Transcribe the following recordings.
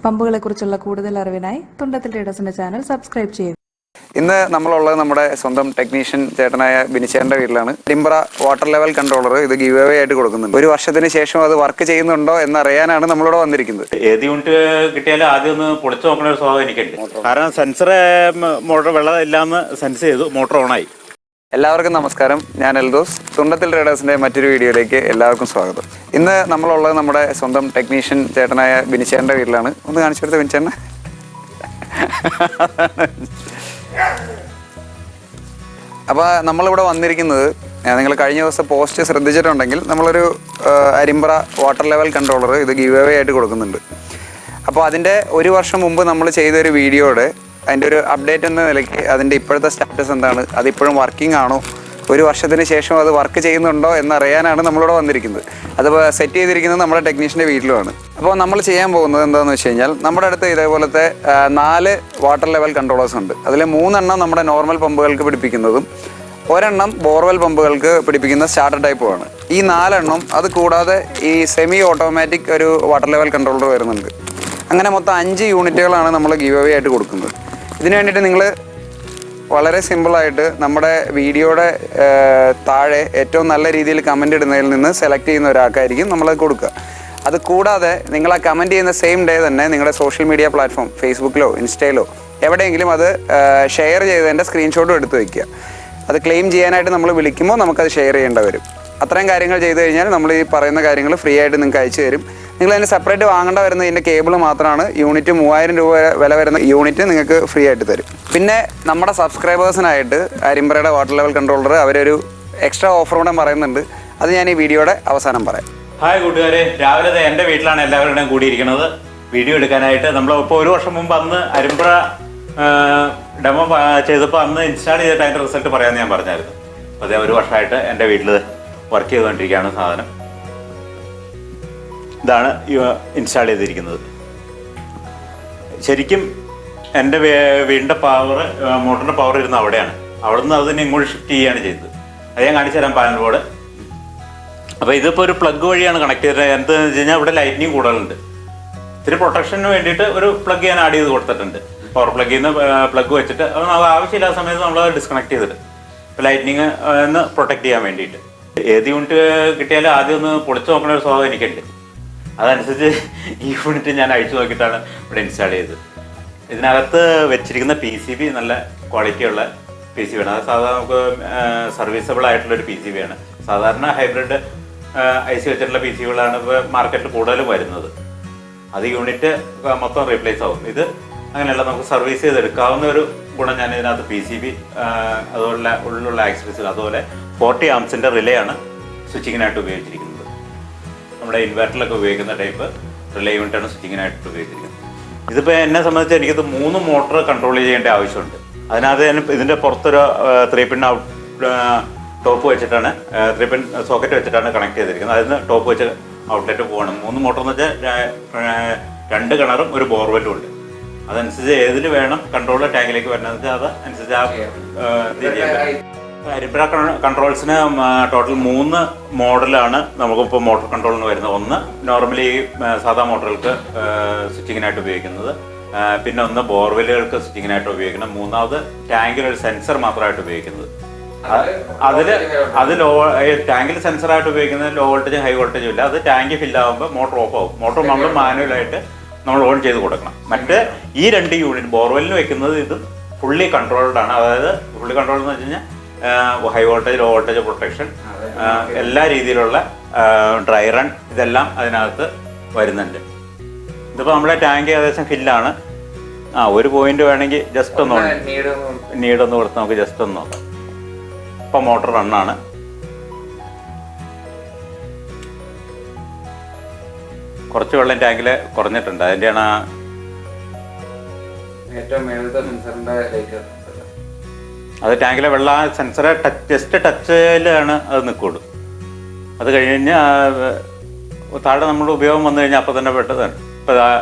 പമ്പുകളെക്കുറിച്ചുള്ള കൂടുതൽ അറിവിനായി Thundathil ട്രേഡേഴ്സിന്റെ channel subscribe ചെയ്യുക. ഇന്ന് നമ്മളുള്ളത് നമ്മുടെ സ്വന്തം ടെക്നീഷ്യൻ ചേട്ടനായ ബിനിച്ചേട്ടൻ്റെ വീട്ടിലാണ്. അരിമ്പ്ര വാട്ടർ ലെവൽ കൺട്രോളർ ഇത് ഗിവ് അവേ ആയിട്ട് കൊടുക്കുന്നുണ്ട്. ഒരു വർഷത്തിന് ശേഷം അത് വർക്ക് ചെയ്യുന്നുണ്ടോ എന്നറിയാനാണ് നമ്മളിവിടെ വന്നിരിക്കുന്നത്. ഏത് യൂണിറ്റ് കിട്ടിയാലും ആദ്യം ഒന്ന് പൊളിച്ചു നോക്കുന്ന ഒരു സ്വഭാവം എനിക്കുണ്ട്. കാരണം സെൻസർ മോട്ടർ വെള്ളം ഇല്ലാന്ന് സെൻസ് ചെയ്തു, മോട്ടർ ഓണായി. എല്ലാവർക്കും നമസ്കാരം, ഞാൻ എൽദോസ്. തുണ്ടത്തിൽ ട്രേഡേഴ്സിൻ്റെ മറ്റൊരു വീഡിയോയിലേക്ക് എല്ലാവർക്കും സ്വാഗതം. ഇന്ന് നമ്മളുള്ളത് നമ്മുടെ സ്വന്തം ടെക്നീഷ്യൻ ചേട്ടനായ ബിനിച്ചേട്ടൻ്റെ വീട്ടിലാണ്. ഒന്ന് കാണിച്ചു കൊടുത്ത ബിനിച്ചേട്ടനെ. അപ്പോൾ നമ്മളിവിടെ വന്നിരിക്കുന്നത്, നിങ്ങൾ കഴിഞ്ഞ ദിവസം പോസ്റ്റ് ശ്രദ്ധിച്ചിട്ടുണ്ടെങ്കിൽ നമ്മളൊരു അരിമ്പ്ര വാട്ടർ ലെവൽ കൺട്രോളർ ഇത് ഗിവ് അവേ ആയിട്ട് കൊടുക്കുന്നുണ്ട്. അപ്പോൾ അതിൻ്റെ ഒരു വർഷം മുമ്പ് നമ്മൾ ചെയ്തൊരു വീഡിയോയുടെ അതിൻ്റെ ഒരു അപ്ഡേറ്റ് എന്ന നിലയ്ക്ക് അതിൻ്റെ ഇപ്പോഴത്തെ സ്റ്റാറ്റസ് എന്താണ്, അതിപ്പോഴും വർക്കിംഗ് ആണോ, ഒരു വർഷത്തിന് ശേഷം അത് വർക്ക് ചെയ്യുന്നുണ്ടോ എന്നറിയാനാണ് നമ്മളിവിടെ വന്നിരിക്കുന്നത്. അത് സെറ്റ് ചെയ്തിരിക്കുന്നത് നമ്മുടെ ടെക്നീഷ്യൻ്റെ വീട്ടിലുമാണ്. അപ്പോൾ നമ്മൾ ചെയ്യാൻ പോകുന്നത് എന്താണെന്ന് വെച്ച് കഴിഞ്ഞാൽ, നമ്മുടെ അടുത്ത് ഇതേപോലത്തെ 4 വാട്ടർ ലെവൽ കൺട്രോളേഴ്സ് ഉണ്ട്. അതിൽ 3 നമ്മുടെ നോർമൽ പമ്പുകൾക്ക് പിടിപ്പിക്കുന്നതും ഒരെണ്ണം ബോർവെൽ പമ്പുകൾക്ക് പിടിപ്പിക്കുന്ന സ്റ്റാർട്ടർ ടൈപ്പുമാണ്. ഈ 4 അത് കൂടാതെ ഈ സെമി ഓട്ടോമാറ്റിക് ഒരു വാട്ടർ ലെവൽ കൺട്രോളർ വരുന്നുണ്ട്. അങ്ങനെ മൊത്തം 5 യൂണിറ്റുകളാണ് നമ്മൾ ഗിവ് അവേ ആയിട്ട് കൊടുക്കുന്നത്. ഇതിനു വേണ്ടിയിട്ട് നിങ്ങൾ വളരെ സിമ്പിളായിട്ട് നമ്മുടെ വീഡിയോയുടെ താഴെ ഏറ്റവും നല്ല രീതിയിൽ കമൻ്റ് ഇടുന്നതിൽ നിന്ന് സെലക്ട് ചെയ്യുന്ന ഒരാൾക്കായിരിക്കും നമ്മളത് കൊടുക്കുക. അത് കൂടാതെ നിങ്ങൾ ആ കമൻറ്റ് ചെയ്യുന്ന സെയിം ഡേ തന്നെ നിങ്ങളുടെ സോഷ്യൽ മീഡിയ പ്ലാറ്റ്ഫോം ഫേസ്ബുക്കിലോ ഇൻസ്റ്റയിലോ എവിടെയെങ്കിലും അത് ഷെയർ ചെയ്തതിൻ്റെ സ്ക്രീൻഷോട്ടും എടുത്ത് വയ്ക്കുക. അത് ക്ലെയിം ചെയ്യാനായിട്ട് നമ്മൾ വിളിക്കുമ്പോൾ നമുക്കത് ഷെയർ ചെയ്യേണ്ടി വരും. അത്രയും കാര്യങ്ങൾ ചെയ്ത് കഴിഞ്ഞാൽ നമ്മൾ ഈ പറയുന്ന കാര്യങ്ങൾ ഫ്രീ ആയിട്ട് നിങ്ങൾക്ക് അയച്ചു തരും. നിങ്ങൾ അതിന് സെപ്പറേറ്റ് വാങ്ങേണ്ട വരുന്ന ഇതിൻ്റെ കേബിൾ മാത്രമാണ്. യൂണിറ്റ് 3000 രൂപ വില വരുന്ന യൂണിറ്റ് നിങ്ങൾക്ക് ഫ്രീ ആയിട്ട് തരും. പിന്നെ നമ്മുടെ സബ്സ്ക്രൈബേഴ്സിനായിട്ട് അരിമ്പ്രയുടെ വാട്ടർ ലെവൽ കൺട്രോളർ അവരൊരു എക്സ്ട്രാ ഓഫർ കൂടെ പറയുന്നുണ്ട്. അത് ഞാൻ ഈ വീഡിയോയുടെ അവസാനം പറയാം. ഹായ് കൂട്ടുകാരെ, രാവിലെ എൻ്റെ വീട്ടിലാണ് എല്ലാവരുടെയും കൂടിയിരിക്കുന്നത് വീഡിയോ എടുക്കാനായിട്ട്. നമ്മളിപ്പോൾ ഒരു വർഷം മുമ്പ് അന്ന് അരിമ്പ്ര ഡെമോ ചെയ്തപ്പോൾ അന്ന് ഇൻസ്റ്റാൾ ചെയ്തിട്ട് അതിൻ്റെ റിസൾട്ട് പറയാമെന്ന് ഞാൻ പറഞ്ഞായിരുന്നു. അപ്പോൾ അതേ ഒരു വർഷമായിട്ട് എൻ്റെ വീട്ടിൽ വർക്ക് ചെയ്തുകൊണ്ടിരിക്കുകയാണ് സാധനം. ഇതാണ് ഇൻസ്റ്റാൾ ചെയ്തിരിക്കുന്നത്. ശരിക്കും എൻ്റെ വീടിൻ്റെ പവർ, മോട്ടറിൻ്റെ പവർ ഇരുന്ന് അവിടെയാണ്. അവിടെ നിന്ന് അതിനെ ഇങ്ങോട്ട് ഷിഫ്റ്റ് ചെയ്യുകയാണ് ചെയ്തത്. അത് ഞാൻ കാണിച്ചു തരാം, പാനൽ ബോർഡ്. അപ്പോൾ ഇതിപ്പോൾ ഒരു പ്ലഗ് വഴിയാണ് കണക്ട് ചെയ്തത്. എന്താണെന്ന് വെച്ച് കഴിഞ്ഞാൽ ഇവിടെ ലൈറ്റിനിങ് കൂടുതലുണ്ട്. ഇത്തിരി പ്രൊട്ടക്ഷന് വേണ്ടിയിട്ട് ഒരു പ്ലഗ് ഞാൻ ആഡ് ചെയ്ത് കൊടുത്തിട്ടുണ്ട്. പവർ പ്ലഗിൽ നിന്ന് പ്ലഗ് വെച്ചിട്ട് അത് ആവശ്യമില്ലാത്ത സമയത്ത് നമ്മൾ ഡിസ്കണക്ട് ചെയ്തിട്ട് ലൈറ്റിനിങ് ഒന്ന് പ്രൊട്ടക്ട് ചെയ്യാൻ വേണ്ടിയിട്ട്. ഏത് യൂണിറ്റ് കിട്ടിയാലും ആദ്യം ഒന്ന് പൊളിച്ചു നോക്കുന്ന ഒരു സ്വഭാവം എനിക്കുണ്ട്. അതനുസരിച്ച് ഈ യൂണിറ്റ് ഞാൻ അഴിച്ചു നോക്കിയിട്ടാണ് ഇവിടെ ഇൻസ്റ്റാൾ ചെയ്തത്. ഇതിനകത്ത് വെച്ചിരിക്കുന്ന PCB നല്ല ക്വാളിറ്റിയുള്ള PCB ആണ്. അത് സാധാരണ നമുക്ക് സർവീസബിൾ ആയിട്ടുള്ളൊരു PCB ആണ്. സാധാരണ ഹൈബ്രിഡ് IC വെച്ചിട്ടുള്ള PCBകളാണ് ഇപ്പോൾ മാർക്കറ്റിൽ കൂടുതലും വരുന്നത്. അത് യൂണിറ്റ് മൊത്തം റീപ്ലേസ് ആവും. ഇത് അങ്ങനെയല്ല, നമുക്ക് സർവീസ് ചെയ്തെടുക്കാവുന്ന ഒരു ഗുണം ഞാൻ ഇതിനകത്ത് PCB അതുപോലെ ഉള്ളിലുള്ള ആക്സസറീസ്, അതുപോലെ 40 ആംസിൻ്റെ റിലേ ആണ് സ്വിച്ചിങ്ങിനായിട്ട് ഉപയോഗിച്ചിരിക്കുന്നത്. നമ്മുടെ ഇൻവെർട്ടറിലൊക്കെ ഉപയോഗിക്കുന്ന ടൈപ്പ് റിലേ യൂണിറ്റാണ് സ്വിച്ചിങ്ങിനായിട്ട് ഉപയോഗിച്ചിരിക്കുന്നത്. ഇതിപ്പോൾ എന്നെ സംബന്ധിച്ച് എനിക്കത് 3 മോട്ടർ കൺട്രോൾ ചെയ്യേണ്ട ആവശ്യമുണ്ട്. അതിനകത്ത് ഞാൻ ഇതിൻ്റെ പുറത്തൊരു 3 പിൻ ടോപ്പ് വെച്ചിട്ടാണ് 3 പിൻ സോക്കറ്റ് വെച്ചിട്ടാണ് കണക്ട് ചെയ്തിരിക്കുന്നത്. അതിന് ടോപ്പ് വെച്ച് ഔട്ട്ലെറ്റ് പോകണം. 3 മോട്ടർ എന്ന് വെച്ചാൽ 2 കിണറും ഒരു ബോർവെല്ലും ഉണ്ട്. അതനുസരിച്ച് ഏതിൽ വേണം കൺട്രോൾ ടാങ്കിലേക്ക് വരണമെന്ന് വെച്ചാൽ അതനുസരിച്ച് അരിമ്പ്ര കൺട്രോൾസിന് ടോട്ടൽ 3 മോഡലാണ് നമുക്കിപ്പോൾ മോട്ടോർ കൺട്രോളിന് വരുന്നത്. ഒന്ന് നോർമലി സാധാ മോട്ടറുകൾക്ക് സ്വിച്ചിങ്ങിനായിട്ട് ഉപയോഗിക്കുന്നത്, പിന്നെ ഒന്ന് ബോർവെല്ലുകൾക്ക് സ്വിച്ചിങ്ങിനായിട്ട് ഉപയോഗിക്കുന്നത്, മൂന്നാമത് ടാങ്കിലൊരു സെൻസർ മാത്രമായിട്ട് ഉപയോഗിക്കുന്നത്. അത് ടാങ്കിൽ സെൻസറായിട്ട് ഉപയോഗിക്കുന്നത് ലോ വോൾട്ടേജും ഹൈ വോൾട്ടേജും ഇല്ല. അത് ടാങ്ക് ഫില്ലാകുമ്പോൾ മോട്ടർ ഓഫ് ആവും. മോട്ടർ നമ്മൾ മാനുവലായിട്ട് നമ്മൾ ഓൺ ചെയ്ത് കൊടുക്കണം. മറ്റ് ഈ 2 യൂണിറ്റ് ബോർവെല്ലിന് വെക്കുന്നത് ഇത് ഫുള്ളി കൺട്രോൾഡാണ്. അതായത് ഫുള്ളി കൺട്രോൾ എന്ന് വെച്ച് കഴിഞ്ഞാൽ high voltage, low voltage protection, എല്ലാ രീതിയിലുള്ള ഡ്രൈ റൺ ഇതെല്ലാം അതിനകത്ത് വരുന്നുണ്ട്. ഇതിപ്പോൾ നമ്മുടെ ടാങ്ക് ഏകദേശം ഫില്ലാണ്. ഒരു പോയിന്റ് വേണമെങ്കിൽ ജസ്റ്റ് ഒന്ന് നീഡൊന്ന് കൊടുത്ത് നമുക്ക് ജസ്റ്റ് ഒന്ന് നോക്കാം. ഇപ്പം മോട്ടർ റണ്ണാണ്. കുറച്ച് വെള്ളം ടാങ്കിൽ കുറഞ്ഞിട്ടുണ്ട്. അതിൻ്റെയാണ് ഏറ്റവും മേളത്തെ സെൻസറിൻ്റെ ലൈറ്റ്. അത് ടാങ്കിലെ വെള്ളം സെൻസറെ ജസ്റ്റ് ടച്ചിലാണ് അത് നിൽക്കുള്ളൂ. അത് കഴിഞ്ഞ് താഴെ നമ്മുടെ ഉപയോഗം വന്നു കഴിഞ്ഞാൽ അപ്പോൾ തന്നെ പെട്ടതാണ്. ഇപ്പോൾ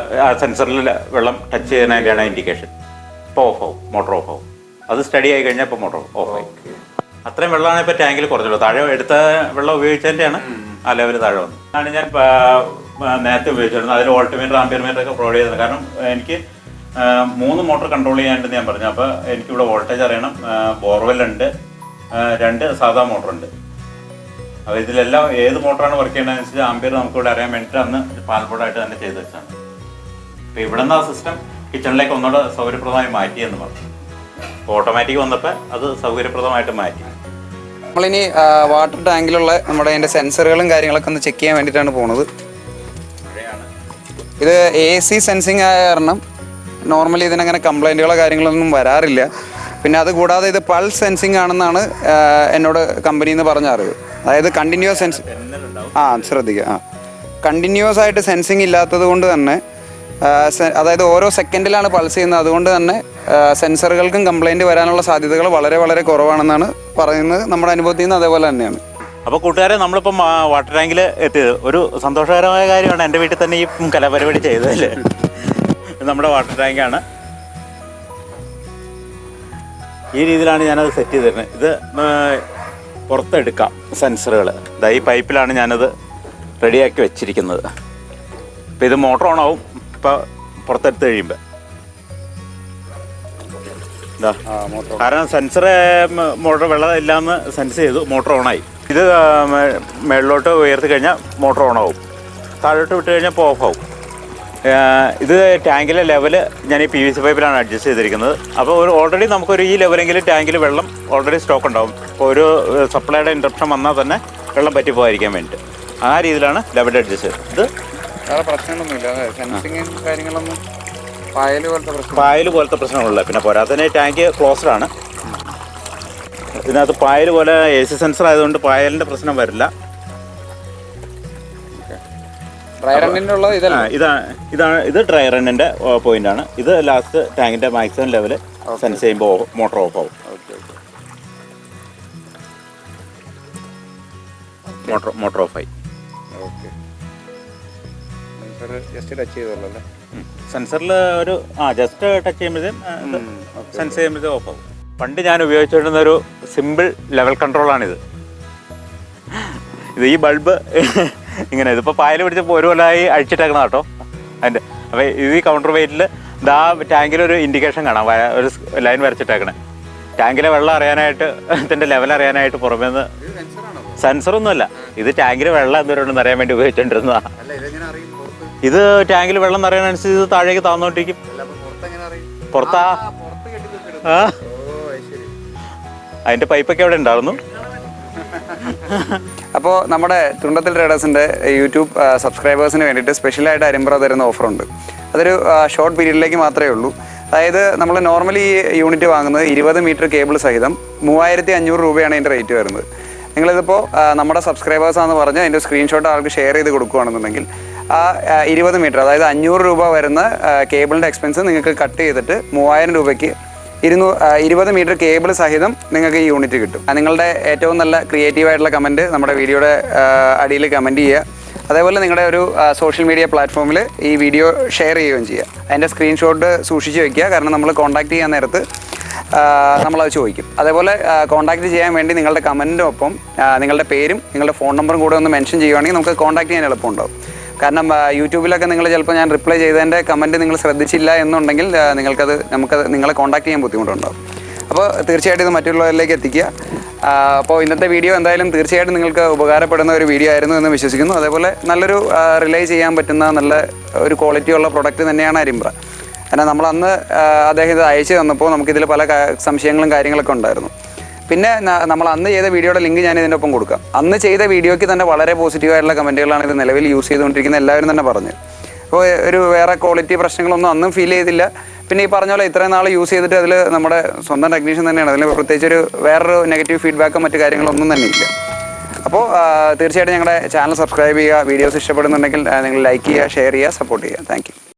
ആ സെൻസറിൽ വെള്ളം ടച്ച് ചെയ്യുന്നതിൻ്റെയാണ് ഇൻഡിക്കേഷൻ. ഇപ്പോൾ ഓഫ് ആവും, മോട്ടർ ഓഫ് ആവും. അത് സ്റ്റഡി ആയി കഴിഞ്ഞാൽ ഇപ്പോൾ മോട്ടർ ഓഫ് ആയി. അത്രയും വെള്ളമാണ് ഇപ്പോൾ ടാങ്കിൽ കുറച്ചുള്ളൂ. താഴെ എടുത്ത വെള്ളം ഉപയോഗിച്ചതിൻ്റെയാണ് ആ ലെവൽ താഴെ വന്നത്. അതാണ് ഞാൻ നേരത്തെ ഉപയോഗിച്ചിരുന്നു. അതിൽ വോൾട്ട്മീറ്റർ ആംപിയർമീറ്റർ ഒക്കെ പ്രൊവൈഡ് ചെയ്തിട്ടുണ്ട്. കാരണം എനിക്ക് 3 മോട്ടോർ കൺട്രോൾ ചെയ്യാനുണ്ടെന്ന് ഞാൻ പറഞ്ഞു. അപ്പോൾ എനിക്കിവിടെ വോൾട്ടേജ് അറിയണം, ബോർവെല്ലുണ്ട്, 2 സാധാ മോട്ടറുണ്ട്. അപ്പോൾ ഇതിലെല്ലാം ഏത് മോട്ടറാണ് വർക്ക് ചെയ്യുന്നതനുസരിച്ച് ആംപിയർ നമുക്കിവിടെ അറിയാൻ വേണ്ടിയിട്ട് അന്ന് പാൽബോർഡായിട്ട് തന്നെ ചെയ്ത് വെച്ചാണ്. അപ്പോൾ ഇവിടെ നിന്ന് ആ സിസ്റ്റം കിച്ചണിലേക്ക് ഒന്നുകൂടെ സൗകര്യപ്രദമായി മാറ്റി എന്ന് പറഞ്ഞു. ഓട്ടോമാറ്റിക് വന്നപ്പോൾ അത് സൗകര്യപ്രദമായിട്ട് മാറ്റി. നമ്മളിനി വാട്ടർ ടാങ്കിലുള്ള നമ്മുടെ അതിൻ്റെ സെൻസറുകളും കാര്യങ്ങളൊക്കെ ഒന്ന് ചെക്ക് ചെയ്യാൻ വേണ്ടിയിട്ടാണ് പോകുന്നത്. ഇത് AC സെൻസിങ് ആയ കാരണം നോർമലി ഇതിനങ്ങനെ കംപ്ലൈൻറ്റുകളോ കാര്യങ്ങളൊന്നും വരാറില്ല. പിന്നെ അതുകൂടാതെ ഇത് പൾസ് സെൻസിങ് ആണെന്നാണ് എന്നോട് കമ്പനിയിൽ നിന്ന് പറഞ്ഞ അറിവ്. അതായത് കണ്ടിന്യൂസ് ശ്രദ്ധിക്കുക, കണ്ടിന്യൂസ് ആയിട്ട് സെൻസിങ് ഇല്ലാത്തത് കൊണ്ട് തന്നെ, അതായത് ഓരോ സെക്കൻഡിലാണ് പൾസ് ചെയ്യുന്നത്, അതുകൊണ്ട് തന്നെ സെൻസറുകൾക്കും കംപ്ലൈൻറ്റ് വരാനുള്ള സാധ്യതകൾ വളരെ വളരെ കുറവാണെന്നാണ് പറയുന്നത്. നമ്മുടെ അനുഭവത്തിൽ നിന്ന് അതേപോലെ തന്നെയാണ്. അപ്പോൾ കൂട്ടുകാരെ, നമ്മളിപ്പം വാട്ടർ ടാങ്കിൽ എത്തിയത് ഒരു സന്തോഷകരമായ കാര്യമാണ്. എൻ്റെ വീട്ടിൽ തന്നെ ഈ കലാപരിപാടി ചെയ്തതല്ലേ. നമ്മുടെ വാട്ടർ ടാങ്കാണ്. ഈ രീതിയിലാണ് ഞാനത് സെറ്റ് ചെയ്തിരുന്നത്. ഇത് പുറത്തെടുക്കാം സെൻസറുകൾ. ഈ പൈപ്പിലാണ് ഞാനത് റെഡിയാക്കി വെച്ചിരിക്കുന്നത്. അപ്പോൾ ഇത് മോട്ടർ ഓണാവും ഇപ്പോൾ പുറത്തെടുത്ത് കഴിയുമ്പോൾ. എന്താ കാരണം സെൻസർ മോട്ടർ വെള്ളം ഇല്ലാന്ന് സെൻസ് ചെയ്തു, മോട്ടർ ഓണായി. ഇത് മേളിലോട്ട് ഉയർത്തി കഴിഞ്ഞാൽ മോട്ടർ ഓണാവും, താഴോട്ട് വിട്ട് കഴിഞ്ഞാൽ ഇപ്പോൾ ഓഫാവും. ഇത് ടാങ്കിലെ ലെവല് ഞാൻ ഈ PVC പൈപ്പിലാണ് അഡ്ജസ്റ്റ് ചെയ്തിരിക്കുന്നത്. അപ്പോൾ ഓൾറെഡി നമുക്കൊരു ഈ ലെവലെങ്കിലും ടാങ്കിൽ വെള്ളം ഓൾറെഡി സ്റ്റോക്ക് ഉണ്ടാവും. ഇപ്പോൾ ഒരു സപ്ലൈയുടെ ഇൻട്രപ്ഷൻ വന്നാൽ തന്നെ വെള്ളം പറ്റി പോകാതിരിക്കാൻ വേണ്ടിയിട്ട് ആ രീതിയിലാണ് ലെവൽ അഡ്ജസ്റ്റ് ചെയ്തത്. ഇത് വേറെ പ്രശ്നങ്ങളൊന്നുമില്ല, സെൻസിങ് കാര്യങ്ങളൊന്നും പായൽ പോലത്തെ പ്രശ്നങ്ങളുള്ള. പിന്നെ പോരാത്തന്നെ ടാങ്ക് ക്ലോസ്ഡ് ആണ്. ഇതിനകത്ത് പായൽ പോലെ AC സെൻസർ ആയതുകൊണ്ട് പായലിൻ്റെ പ്രശ്നം വരില്ല. ഇത് ഡ്രൈ റണ്ണിൻ്റെ പോയിന്റാണ്. ഇത് ലാസ്റ്റ് ടാങ്കിൻ്റെ മാക്സിമം ലെവൽ സെൻസ് ചെയ്യുമ്പോൾ മോട്ടർ ഓഫ് ആവും. മോട്ടർ ഓഫായി. സെൻസറിൽ ഒരു ജസ്റ്റ് ടച്ച് ചെയ്യുമ്പോഴത്തേക്കും സെൻസ് ചെയ്യുമ്പോഴത്തേക്കും ഓഫ് ആവും. പണ്ട് ഞാൻ ഉപയോഗിച്ചുകൊണ്ടിരുന്ന ഒരു സിമ്പിൾ ലെവൽ കൺട്രോളാണിത്. ഈ ബൾബ് ഇങ്ങനെ ഇതിപ്പോൾ പായൽ പിടിച്ചപ്പോൾ ഒരു കൊല്ലമായി അഴിച്ചിട്ടേക്കണം കേട്ടോ അതിൻ്റെ. അപ്പോൾ ഇത് ഈ കൗണ്ടർ വെയിറ്റിൽ ഇതാ ടാങ്കിലൊരു ഇൻഡിക്കേഷൻ കാണാം, ഒരു ലൈൻ വരച്ചിട്ടേക്കണേ. ടാങ്കിലെ വെള്ളം അറിയാനായിട്ട്, ഇതിൻ്റെ ലെവൽ അറിയാനായിട്ട് പുറമേ നിന്ന്. സെൻസറൊന്നുമല്ല, ഇത് ടാങ്കിൽ വെള്ളം എന്തോരുണ്ടെന്ന് അറിയാൻ വേണ്ടി ഉപയോഗിച്ചുകൊണ്ടിരുന്നതാണ്. ഇത് ടാങ്കിൽ വെള്ളം നിറയാനനുസരിച്ച് ഇത് താഴേക്ക് താന്നോണ്ടിരിക്കും. പുറത്താ അതിൻ്റെ പൈപ്പൊക്കെ അവിടെ ഉണ്ടായിരുന്നു. അപ്പോൾ നമ്മുടെ തുണ്ടത്തിൽ ട്രേഡേഴ്സിൻ്റെ യൂട്യൂബ് സബ്സ്ക്രൈബേഴ്സിന് വേണ്ടിയിട്ട് സ്പെഷ്യലായിട്ട് അരിമ്പ്ര തരുന്ന ഓഫറുണ്ട്. അതൊരു ഷോർട്ട് പീരീഡിലേക്ക് മാത്രമേ ഉള്ളൂ. അതായത് നമ്മൾ നോർമലി ഈ യൂണിറ്റ് വാങ്ങുന്നത് 20 മീറ്റർ കേബിൾ സഹിതം 3500 രൂപയാണ് അതിൻ്റെ റേറ്റ് വരുന്നത്. നിങ്ങളിതിപ്പോൾ നമ്മുടെ സബ്സ്ക്രൈബേഴ്സാണെന്ന് പറഞ്ഞ് അതിൻ്റെ സ്ക്രീൻഷോട്ട് ആൾക്ക് ഷെയർ ചെയ്ത് കൊടുക്കുകയാണെന്നുണ്ടെങ്കിൽ ആ 20 മീറ്റർ, അതായത് 500 രൂപ വരുന്ന കേബിളിൻ്റെ എക്സ്പെൻസ് നിങ്ങൾക്ക് കട്ട് ചെയ്തിട്ട് 3000 രൂപയ്ക്ക് 20 മീറ്റർ കേബിൾ സഹിതം നിങ്ങൾക്ക് ഈ യൂണിറ്റ് കിട്ടും. നിങ്ങളുടെ ഏറ്റവും നല്ല ക്രിയേറ്റീവായിട്ടുള്ള കമൻറ്റ് നമ്മുടെ വീഡിയോയുടെ അടിയിൽ കമൻറ്റ് ചെയ്യുക. അതേപോലെ നിങ്ങളുടെ ഒരു സോഷ്യൽ മീഡിയ പ്ലാറ്റ്ഫോമിൽ ഈ വീഡിയോ ഷെയർ ചെയ്യുകയും ചെയ്യുക. അതിൻ്റെ സ്ക്രീൻഷോട്ട് സൂക്ഷിച്ച് വയ്ക്കുക. കാരണം നമ്മൾ കോൺടാക്റ്റ് ചെയ്യാൻ നേരത്ത് നമ്മളത് ചോദിക്കും. അതേപോലെ കോൺടാക്റ്റ് ചെയ്യാൻ വേണ്ടി നിങ്ങളുടെ കമൻറ്റിനൊപ്പം നിങ്ങളുടെ പേരും നിങ്ങളുടെ ഫോൺ നമ്പറും കൂടെ ഒന്ന് മെൻഷൻ ചെയ്യുകയാണെങ്കിൽ നമുക്ക് കോൺടാക്റ്റ് ചെയ്യാൻ എളുപ്പമുണ്ടാവും. കാരണം യൂട്യൂബിലൊക്കെ നിങ്ങൾ ചിലപ്പോൾ ഞാൻ റിപ്ലൈ ചെയ്തതിൻ്റെ കമൻറ്റ് നിങ്ങൾ ശ്രദ്ധിച്ചില്ല എന്നുണ്ടെങ്കിൽ നമുക്കത് നിങ്ങളെ കോൺടാക്ട് ചെയ്യാൻ ബുദ്ധിമുട്ടുണ്ടാകും. അപ്പോൾ തീർച്ചയായിട്ടും ഇത് മറ്റുള്ളവരിലേക്ക് എത്തിക്കുക. അപ്പോൾ ഇന്നത്തെ വീഡിയോ എന്തായാലും തീർച്ചയായിട്ടും നിങ്ങൾക്ക് ഉപകാരപ്പെടുന്ന ഒരു വീഡിയോ ആയിരുന്നു എന്ന് വിശ്വസിക്കുന്നു. അതേപോലെ നല്ലൊരു റിലൈ ചെയ്യാൻ പറ്റുന്ന നല്ല ഒരു ക്വാളിറ്റിയുള്ള പ്രൊഡക്റ്റ് തന്നെയാണ് അരിമ്പ്ര. കാരണം നമ്മളന്ന് അദ്ദേഹം ഇത് അയച്ചു തന്നപ്പോൾ നമുക്കിതിൽ പല സംശയങ്ങളും കാര്യങ്ങളൊക്കെ ഉണ്ടായിരുന്നു. പിന്നെ നമ്മൾ അന്ന് ചെയ്ത വീഡിയോയുടെ ലിങ്ക് ഞാൻ ഇതിൻ്റെ ഒപ്പം കൊടുക്കാം. അന്ന് ചെയ്ത വീഡിയോയ്ക്ക് തന്നെ വളരെ പോസിറ്റീവായിട്ടുള്ള കമൻറ്റുകളാണ് ഇത് നിലവിൽ യൂസ് ചെയ്തുകൊണ്ടിരിക്കുന്ന എല്ലാവരും തന്നെ പറഞ്ഞത്. അപ്പോൾ ഒരു വേറെ ക്വാളിറ്റി പ്രശ്നങ്ങളൊന്നും അന്നും ഫീൽ ചെയ്തില്ല. പിന്നെ ഈ പറഞ്ഞ പോലെ ഇത്രയും നാൾ യൂസ് ചെയ്തിട്ട് അതിൽ നമ്മുടെ സ്വന്തം ടെക്നീഷ്യൻ തന്നെയാണ്, അതിൽ പ്രത്യേകിച്ചൊരു വേറൊരു നെഗറ്റീവ് ഫീഡ്ബാക്കോ മറ്റു കാര്യങ്ങളൊന്നും തന്നെ ഇല്ല. അപ്പോൾ തീർച്ചയായിട്ടും ഞങ്ങളുടെ ചാനൽ സബ്സ്ക്രൈബ് ചെയ്യുക. വീഡിയോസ് ഇഷ്ടപ്പെടുന്നുണ്ടെങ്കിൽ നിങ്ങൾ ലൈക്ക് ചെയ്യുക, ഷെയർ ചെയ്യുക, സപ്പോർട്ട് ചെയ്യുക. Thank you.